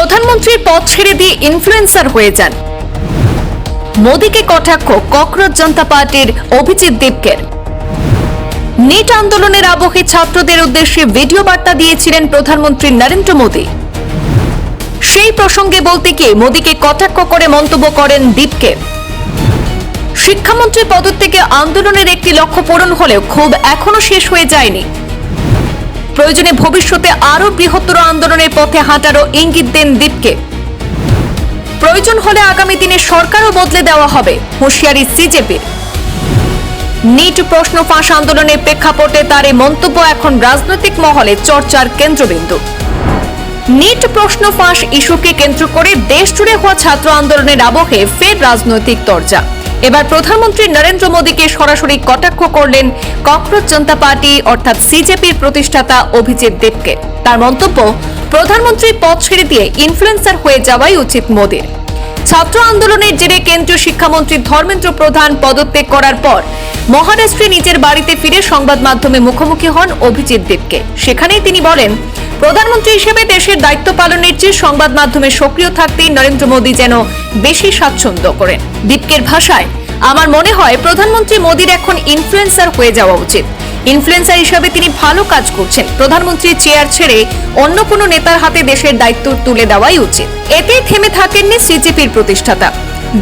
প্রধানমন্ত্রীর পদ ছেড়ে দিয়ে ইনফ্লুয়েন্সার হয়ে যান। মোদীকে কটাক্ষ ককরোচ জনতা পার্টির অভিজিৎ দেবকের। নিট আন্দোলনের আবহে ছাত্রদের উদ্দেশ্যে ভিডিও বার্তা দিয়েছিলেন প্রধানমন্ত্রী নরেন্দ্র মোদী। সেই প্রসঙ্গে বলতে গিয়ে মোদীকে কটাক্ষ করে মন্তব্য করেন দীপকে। শিক্ষামন্ত্রী পদত্যাগে আন্দোলনের একটি লক্ষ্য পূরণ হলেও ক্ষোভ এখনো শেষ হয়ে যায়নি। প্রয়োজনে ভবিষ্যতে আরো বৃহত্তর আন্দোলনের পথে হাঁটারও ইঙ্গিত দেন দীপকে। প্রয়োজন হলে আগামী দিনে সরকারও বদলে দেওয়া হবে, হুঁশিয়ারি সিজেপির। নিট প্রশ্ন ফাঁস আন্দোলনের প্রেক্ষাপটে তার এই মন্তব্য এখন রাজনৈতিক মহলে চর্চার কেন্দ্রবিন্দু। নিট প্রশ্ন ফাঁস ইস্যুকে কেন্দ্র করে দেশ জুড়ে হওয়া ছাত্র আন্দোলনের আবহে ফের রাজনৈতিক তরজা। এবার প্রধানমন্ত্রী নরেন্দ্র মোদীকে সরাসরি কটাক্ষ করলেন ককরোচ জনতা পার্টি অর্থাৎ সিজেপির প্রতিষ্ঠাতা অভিজিৎ দেবকে। তার মন্তব্য, প্রধানমন্ত্রীর পদ ছেড়ে দিয়ে ইনফ্লুয়েন্সার হয়ে যাওয়াই উচিত মোদীর। ছাত্র আন্দোলনের জেরে কেন্দ্রীয় শিক্ষামন্ত্রী ধর্মেন্দ্র প্রধান পদত্যাগ করার পর মহারাষ্ট্রে নিজের বাড়িতে ফিরে সংবাদ মাধ্যমে মুখোমুখি হন অভিজিৎ দেবকে। সেখানেই তিনি বলেন, প্রধানমন্ত্রী হিসেবে দেশের দায়িত্ব পালনের চেয়ে সংবাদ মাধ্যমে সক্রিয় থাকতেই নরেন্দ্র মোদী যেন বেশি স্বাচ্ছন্দ্য করেন। দীপকের ভাষায়, আমার মনে হয় প্রধানমন্ত্রী মোদীর এখন ইনফ্লুয়েন্সার হয়ে যাওয়া উচিত। ইনফ্লুয়েন্সার হিসেবে তিনি ভালো কাজ করছেন। প্রধানমন্ত্রীর চেয়ার ছেড়ে অন্য কোনো নেতার হাতে দেশের দায়িত্ব তুলে দেওয়াই উচিত। এতেই থেমে থাকেননি সিজেপির প্রতিষ্ঠাতা।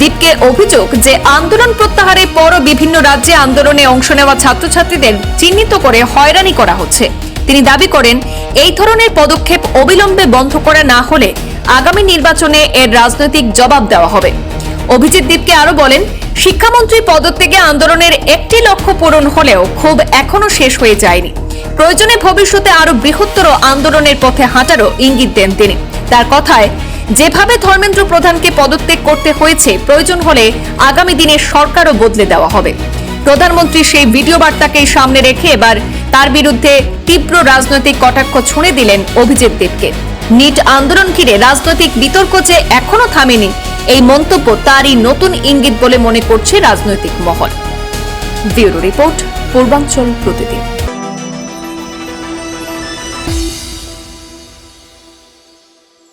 দীপকের অভিযোগ যে আন্দোলন প্রত্যাহারের পরও বিভিন্ন রাজ্যে আন্দোলনে অংশ নেওয়া ছাত্রছাত্রীদের চিহ্নিত করে হয়রানি করা হচ্ছে। তিনি দাবি করেন, এই ধরনের পদক্ষেপ অবিলম্বে বন্ধ করা না হলে আগামী নির্বাচনে এর রাজনৈতিক জবাব দেওয়া হবে। অভিজিৎ দীপকে আরো বলেন, শিক্ষামন্ত্রী পদত্যাগে আন্দোলনের একটি লক্ষ্য পূরণ হলেও ক্ষোভ এখনো শেষ হয়ে যায়নি। প্রয়োজনে ভবিষ্যতে আরো বৃহত্তর আন্দোলনের পথে হাঁটারও ইঙ্গিত দেন তিনি। তার কথায়, যেভাবে ধর্মেন্দ্র প্রধানকে পদত্যাগ করতে হয়েছে, প্রয়োজন হলে আগামী দিনে সরকারও বদলে দেওয়া হবে। প্রধানমন্ত্রী সেই ভিডিও বার্তাকেই সামনে রেখে এবার তার বিরুদ্ধে তীব্র রাজনৈতিক কটাক্ষ ছুঁড়ে দিলেন অভিজিৎ দেবকে। নিট আন্দোলন ঘিরে রাজনৈতিক বিতর্ক যে এখনো থামেনি, এই মন্তব্য তারই নতুন ইঙ্গিত বলে মনে করছে রাজনৈতিক মহল। ব্যুরো রিপোর্ট, পূর্বাঞ্চল প্রতিদিন।